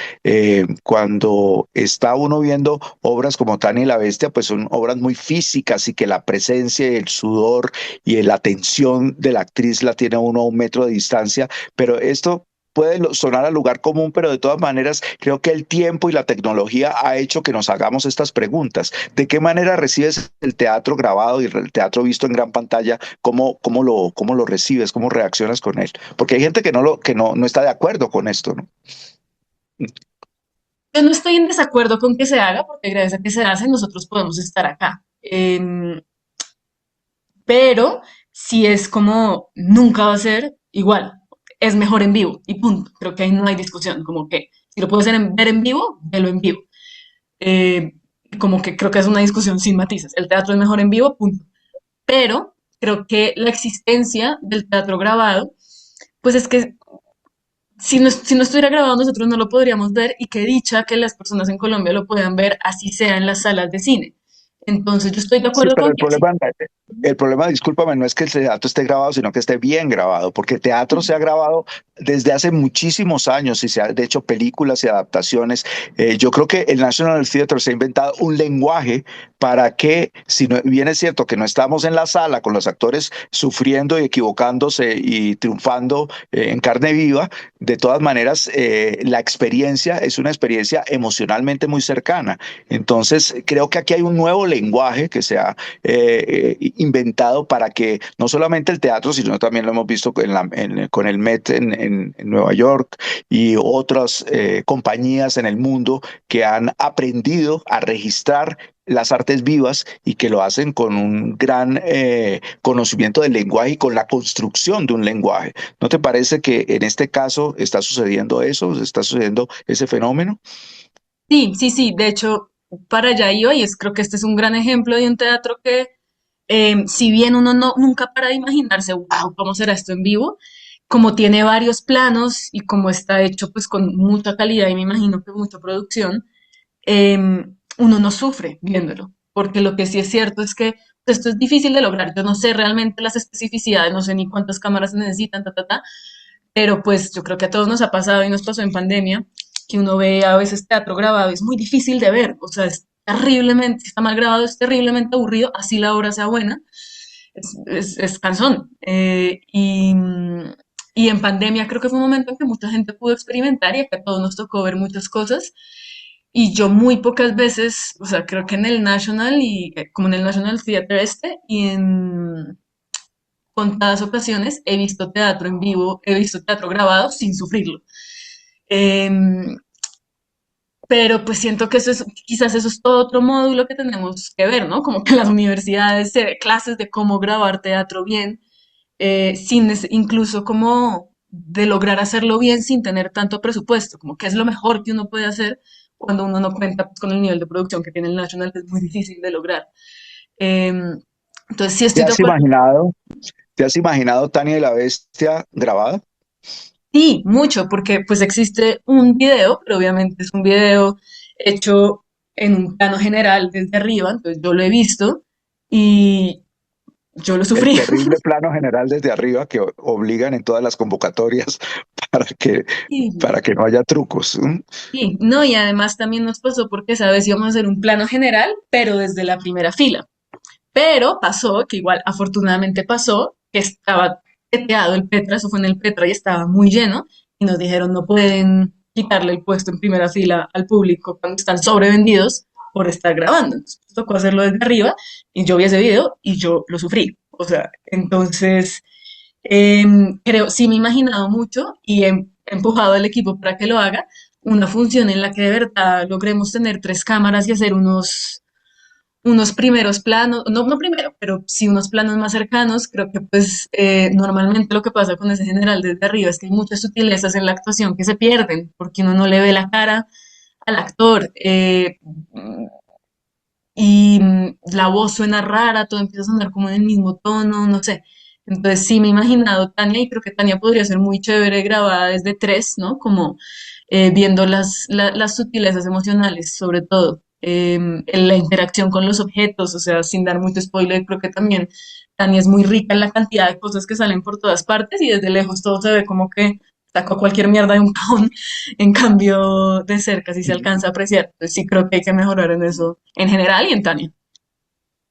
Cuando está uno viendo obras como Tania y la Bestia, pues son obras muy físicas y que la presencia y el sudor y la atención de la actriz la tiene uno a un metro de distancia, pero esto puede sonar al lugar común, pero de todas maneras creo que el tiempo y la tecnología ha hecho que nos hagamos estas preguntas. ¿De qué manera recibes el teatro grabado y el teatro visto en gran pantalla? ¿Cómo lo recibes? ¿Cómo reaccionas con él? Porque hay gente que no está de acuerdo con esto, ¿no? Yo no estoy en desacuerdo con que se haga, porque gracias a que se hace, nosotros podemos estar acá. Pero si es como nunca va a ser igual, es mejor en vivo y punto. Creo que ahí no hay discusión, como que si lo puedo hacer ver en vivo, velo en vivo. Eh, Como que creo que es una discusión sin matices. El teatro es mejor en vivo, punto. Pero creo que la existencia del teatro grabado, pues es que si no estuviera grabado nosotros no lo podríamos ver y qué dicha que las personas en Colombia lo puedan ver así sea en las salas de cine. Entonces yo estoy de Sí, acuerdo pero con que sí. el problema, discúlpame, no es que el teatro esté grabado, sino que esté bien grabado, porque el teatro se ha grabado desde hace muchísimos años y se ha hecho películas y adaptaciones. Yo creo que el National Theatre se ha inventado un lenguaje para que, si no, bien es cierto que no estamos en la sala con los actores sufriendo y equivocándose y triunfando en carne viva, de todas maneras, la experiencia es una experiencia emocionalmente muy cercana. Entonces, creo que aquí hay un nuevo lenguaje que se ha inventado para que no solamente el teatro, sino también lo hemos visto con el Met en Nueva York y otras compañías en el mundo que han aprendido a registrar las artes vivas y que lo hacen con un gran conocimiento del lenguaje y con la construcción de un lenguaje. ¿No te parece que en este caso está sucediendo eso? ¿Está sucediendo ese fenómeno? Sí, sí, sí. De hecho, para allá iba y creo que este es un gran ejemplo de un teatro que, si bien uno nunca para de imaginarse, wow, ¿cómo será esto en vivo? Como tiene varios planos y como está hecho pues con mucha calidad y me imagino que mucha producción, uno no sufre viéndolo, porque lo que sí es cierto es que esto es difícil de lograr. Yo no sé realmente las especificidades, no sé ni cuántas cámaras se necesitan, pero pues yo creo que a todos nos ha pasado y nos pasó en pandemia, que uno ve a veces teatro grabado, es muy difícil de ver, o sea, es terriblemente, si está mal grabado, es terriblemente aburrido, así la obra sea buena, es cansón. Y en pandemia creo que fue un momento en que mucha gente pudo experimentar y que a todos nos tocó ver muchas cosas. Y yo muy pocas veces, o sea, creo que en el National y como en el National Theatre y en contadas ocasiones he visto teatro en vivo, he visto teatro grabado sin sufrirlo. Em, pero pues siento que quizás eso es todo otro módulo que tenemos que ver, ¿no? Como que en las universidades se ve clases de cómo grabar teatro bien, incluso como de lograr hacerlo bien sin tener tanto presupuesto, como que es lo mejor que uno puede hacer cuando uno no cuenta pues, con el nivel de producción que tiene el National, que es muy difícil de lograr. Em, entonces sí ¿Te estoy de has acuerdo. imaginado, te has imaginado Tania y la Bestia grabada? Sí, mucho, porque pues existe un video, pero obviamente es un video hecho en un plano general desde arriba, entonces yo lo he visto y yo lo El sufrí. terrible plano general desde arriba que obligan en todas las convocatorias para que, Sí, para que no haya trucos. sí, no, y además también nos pasó porque, sabes, íbamos a hacer un plano general, pero desde la primera fila. Pero pasó, que igual afortunadamente pasó, que estaba teteado el Petra, eso fue en el Petra y estaba muy lleno, y nos dijeron no pueden, quitarle el puesto en primera fila al público cuando están sobrevendidos por estar grabando. Entonces, tocó hacerlo desde arriba y yo vi ese video y yo lo sufrí. O sea, entonces creo, sí me he imaginado mucho y he empujado al equipo para que lo haga. Una función en la que de verdad logremos tener tres cámaras y hacer unos primeros planos, no, no primero, pero sí unos planos más cercanos. Creo que pues normalmente lo que pasa con ese general desde arriba es que hay muchas sutilezas en la actuación que se pierden porque uno no le ve la cara al actor y la voz suena rara, todo empieza a sonar como en el mismo tono, no sé. Entonces sí me he imaginado Tania y creo que Tania podría ser muy chévere grabada desde tres, ¿no? Como viendo las sutilezas emocionales, sobre todo, en la interacción con los objetos, o sea, sin dar mucho spoiler, creo que también Tania es muy rica en la cantidad de cosas que salen por todas partes y desde lejos todo se ve como que sacó cualquier mierda de un cajón, en cambio de cerca sí se alcanza a apreciar. Entonces sí creo que hay que mejorar en eso, en general y en Tania.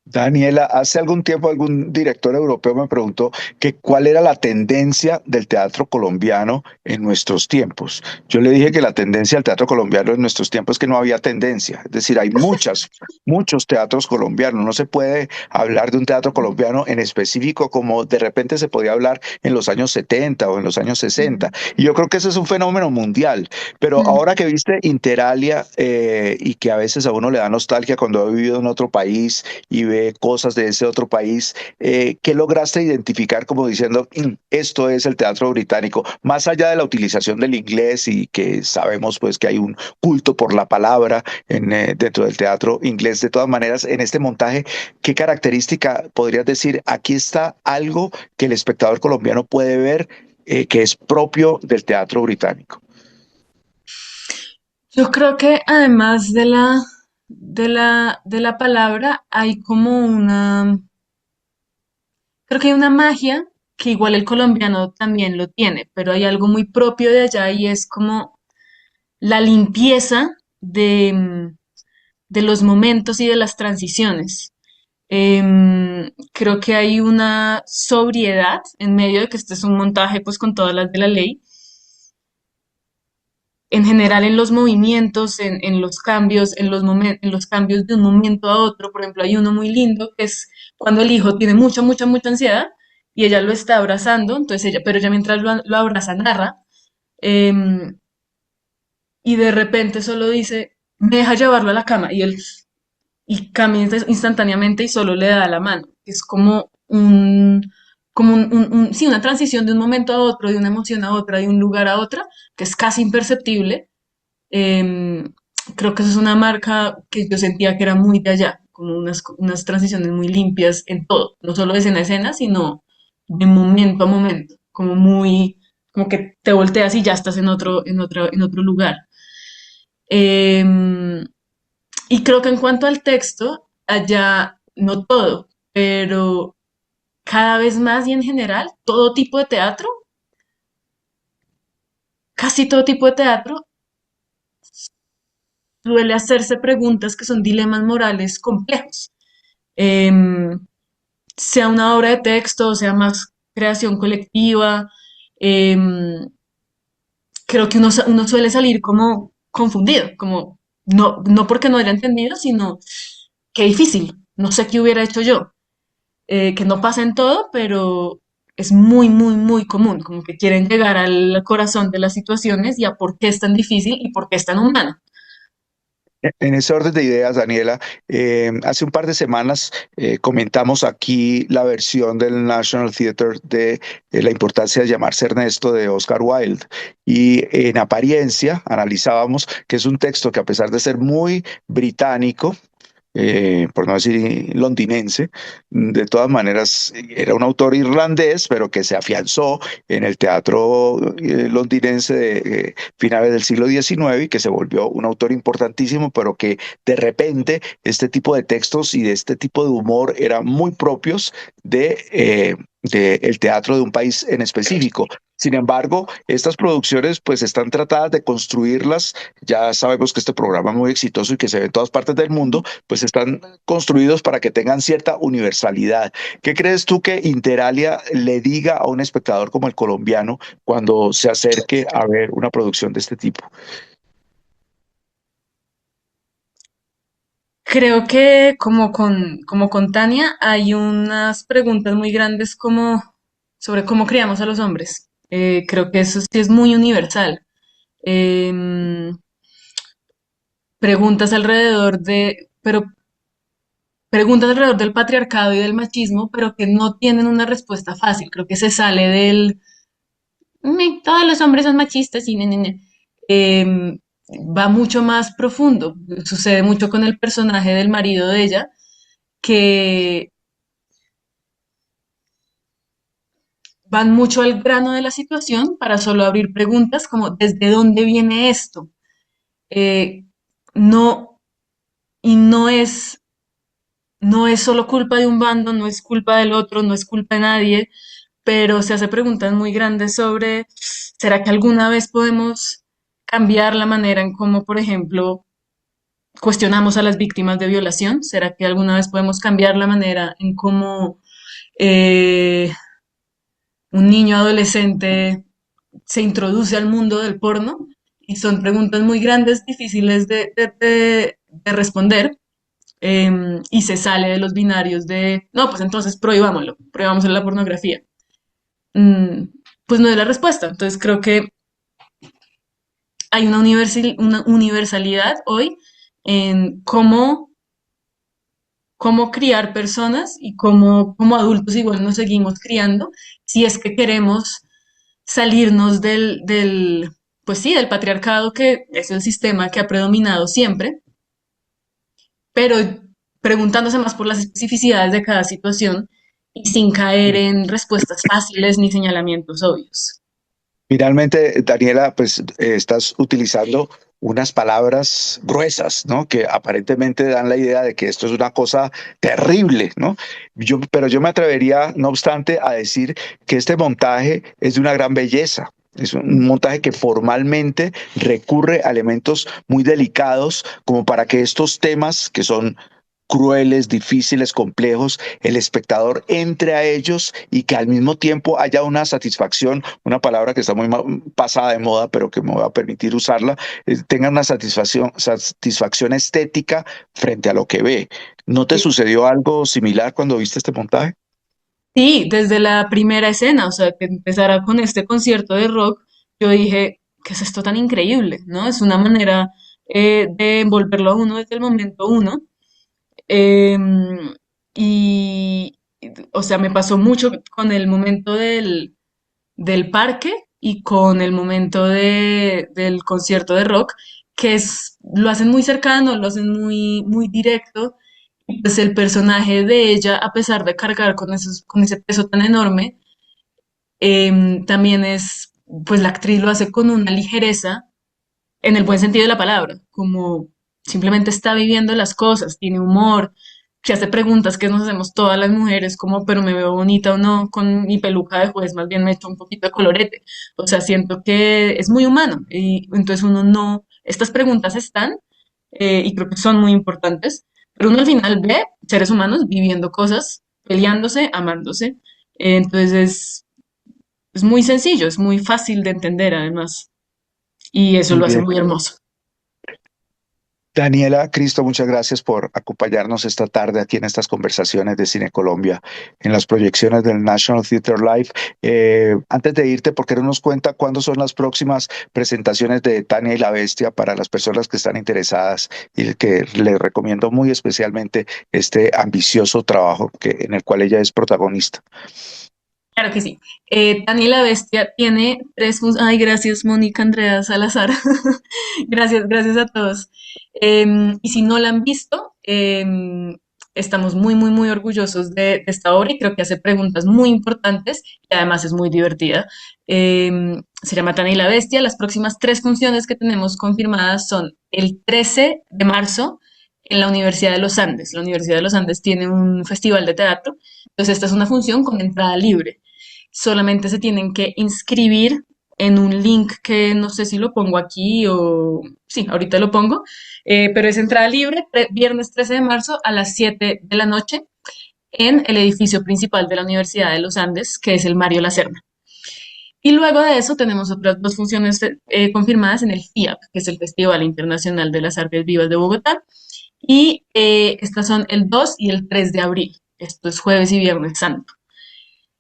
Daniela, hace algún tiempo algún director europeo me preguntó que cuál era la tendencia del teatro colombiano en nuestros tiempos. Yo le dije que la tendencia del teatro colombiano en nuestros tiempos es que no había tendencia. Es decir, hay muchos teatros colombianos. No se puede hablar de un teatro colombiano en específico como de repente se podía hablar en los años 70 o en los años 60. Mm, Y yo creo que ese es un fenómeno mundial. Pero mm. ahora que viste Interalia y que a veces a uno le da nostalgia cuando ha vivido en otro país y ve cosas de ese otro país, ¿qué lograste identificar como diciendo, esto es el teatro británico? Más allá de la utilización del inglés y que sabemos pues que hay un culto por la palabra dentro del teatro inglés, de todas maneras, en este montaje, ¿qué característica podrías decir, aquí está algo que el espectador colombiano puede ver que es propio del teatro británico? Yo creo que además de la palabra hay como creo que hay una magia que igual el colombiano también lo tiene, pero hay algo muy propio de allá y es como la limpieza de los momentos y de las transiciones. Creo que hay una sobriedad en medio de que este es un montaje pues con todas las de la ley en general en los movimientos, en los cambios, en los cambios de un momento a otro. Por ejemplo, hay uno muy lindo que es cuando el hijo tiene mucha, mucha, mucha ansiedad y ella lo está abrazando, entonces ella, pero ella mientras lo abraza narra, em, y de repente solo dice, me deja llevarlo a la cama y él y camina instantáneamente y solo le da la mano. Es sí, una transición de un momento a otro, de una emoción a otra, de un lugar a otra, que es casi imperceptible. Em, Creo que eso es una marca que yo sentía que era muy de allá, como unas transiciones muy limpias en todo, no solo de escena a escena, sino de momento a momento, como que te volteas y ya estás en otro lugar. Em, y creo que en cuanto al texto, allá no todo, pero cada vez más y en general, todo tipo de teatro, casi todo tipo de teatro suele hacerse preguntas que son dilemas morales complejos. Em, Sea una obra de texto, sea más creación colectiva, em, creo que uno suele salir como confundido, como no porque no haya entendido, sino qué difícil, no sé qué hubiera hecho yo. Que no pasa en todo, pero es muy, muy, muy común, como que quieren llegar al corazón de las situaciones y a por qué es tan difícil y por qué es tan humano. En ese orden de ideas, Daniela, hace un par de semanas comentamos aquí la versión del National Theatre de La importancia de llamarse Ernesto de Oscar Wilde. Y en apariencia analizábamos que es un texto que a pesar de ser muy británico, por no decir londinense, de todas maneras era un autor irlandés, pero que se afianzó en el teatro londinense de finales del siglo XIX y que se volvió un autor importantísimo, pero que de repente este tipo de textos y de este tipo de humor eran muy propios de del teatro de un país en específico. Sin embargo, estas producciones pues están tratadas de construirlas, ya sabemos que este programa es muy exitoso y que se ve en todas partes del mundo, pues están construidos para que tengan cierta universalidad. ¿Qué crees tú que Interalia le diga a un espectador como el colombiano cuando se acerque a ver una producción de este tipo? Creo que como con Tania hay unas preguntas muy grandes como sobre cómo criamos a los hombres. Creo que eso sí es muy universal. Em, preguntas alrededor de, pero preguntas alrededor del patriarcado y del machismo, pero que no tienen una respuesta fácil. Creo que se sale del todos los hombres son machistas y Em, va mucho más profundo. Sucede mucho con el personaje del marido de ella, que van mucho al grano de la situación para solo abrir preguntas como ¿desde dónde viene esto? Eh, no, y no es solo culpa de un bando, no es culpa del otro, no es culpa de nadie, pero se hace preguntas muy grandes sobre, ¿será que alguna vez podemos cambiar la manera en cómo, por ejemplo, cuestionamos a las víctimas de violación? ¿Será que alguna vez podemos cambiar la manera en cómo eh, un niño adolescente se introduce al mundo del porno? Y son preguntas muy grandes, difíciles de responder, y se sale de los binarios de, no, pues entonces prohibámoslo, prohibamos la pornografía. Mm, pues no es la respuesta. Entonces creo que hay una universalidad hoy en cómo criar personas y cómo como adultos igual nos seguimos criando si es que queremos salirnos pues sí, del patriarcado que es el sistema que ha predominado siempre, pero preguntándose más por las especificidades de cada situación y sin caer en respuestas fáciles ni señalamientos obvios. Finalmente, Daniela, pues estás utilizando unas palabras gruesas, ¿no? Que aparentemente dan la idea de que esto es una cosa terrible, ¿no? Pero yo me atrevería, no obstante, a decir que este montaje es de una gran belleza. Es un montaje que formalmente recurre a elementos muy delicados como para que estos temas que son crueles, difíciles, complejos, el espectador entre a ellos y que al mismo tiempo haya una satisfacción, una palabra que está muy pasada de moda, pero que me va a permitir usarla, tenga una satisfacción estética frente a lo que ve. ¿No te sucedió algo similar cuando viste este montaje? Sí, desde la primera escena, o sea, que empezara con este concierto de rock, yo dije, ¿qué es esto tan increíble? ¿No? Es una manera de envolverlo a uno desde el momento uno. Em, y, o sea, me pasó mucho con el momento del parque y con el momento del concierto de rock, que lo hacen muy cercano, lo hacen muy directo. Y pues el personaje de ella, a pesar de cargar con ese peso tan enorme, también pues la actriz lo hace con una ligereza, en el buen sentido de la palabra, como simplemente está viviendo las cosas, tiene humor, se hace preguntas que nos hacemos todas las mujeres, como, pero me veo bonita o no con mi peluca de juez, más bien me echo un poquito de colorete. O sea, siento que es muy humano y entonces uno no, estas preguntas están y creo que son muy importantes, pero uno al final ve seres humanos viviendo cosas, peleándose, amándose. Entonces es muy sencillo, es muy fácil de entender además y eso Muy lo hace bien. muy hermoso. Daniela, Cristo, muchas gracias por acompañarnos esta tarde aquí en estas conversaciones de Cine Colombia, en las proyecciones del National Theatre Live. Antes de irte, ¿por qué no nos cuenta cuándo son las próximas presentaciones de Tania y la Bestia para las personas que están interesadas y que les recomiendo muy especialmente este ambicioso trabajo en el cual ella es protagonista? Claro que sí. Dani la Bestia tiene Ay, gracias, Mónica Andrea Salazar. Gracias, gracias a todos. Y si no la han visto, estamos muy orgullosos de esta obra y creo que hace preguntas muy importantes y además es muy divertida. Se llama Dani la Bestia. Las próximas tres funciones que tenemos confirmadas son el 13 de marzo en la Universidad de los Andes. La Universidad de los Andes tiene un festival de teatro Entonces, esta es una función con entrada libre. Solamente se tienen que inscribir en un link que no sé si lo pongo aquí o... Sí, ahorita lo pongo, pero es entrada libre, viernes 13 de marzo a las 7 de la noche en el edificio principal de la Universidad de los Andes, que es el Mario Lacerda. Y luego de eso tenemos otras dos funciones confirmadas en el FIAP, que es el Festival Internacional de las Artes Vivas de Bogotá. Y estas son el 2 y el 3 de abril. Esto es jueves y viernes santo.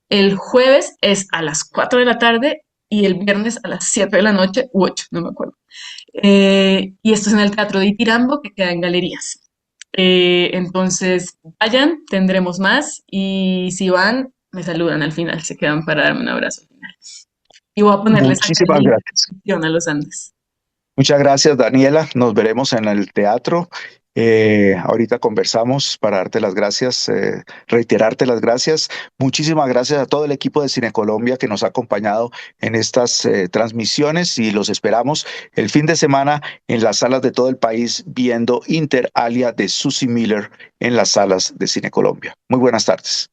El jueves es a las 4 de la tarde y el viernes a las 7 de la noche, u 8, no me acuerdo. Y esto es en el Teatro de Itirambo, que queda en Galerías. Entonces, vayan, tendremos más y si van, me saludan al final, se quedan para darme un abrazo al final. Y voy a ponerles acá el Muchísimas link de gracias. inscripción a los Andes. Muchas gracias, Daniela. Nos veremos en el teatro. Ahorita conversamos para darte las gracias, reiterarte las gracias. Muchísimas gracias a todo el equipo de Cine Colombia que nos ha acompañado en estas transmisiones y los esperamos el fin de semana en las salas de todo el país viendo Inter Alia de Susie Miller en las salas de Cine Colombia. Muy buenas tardes.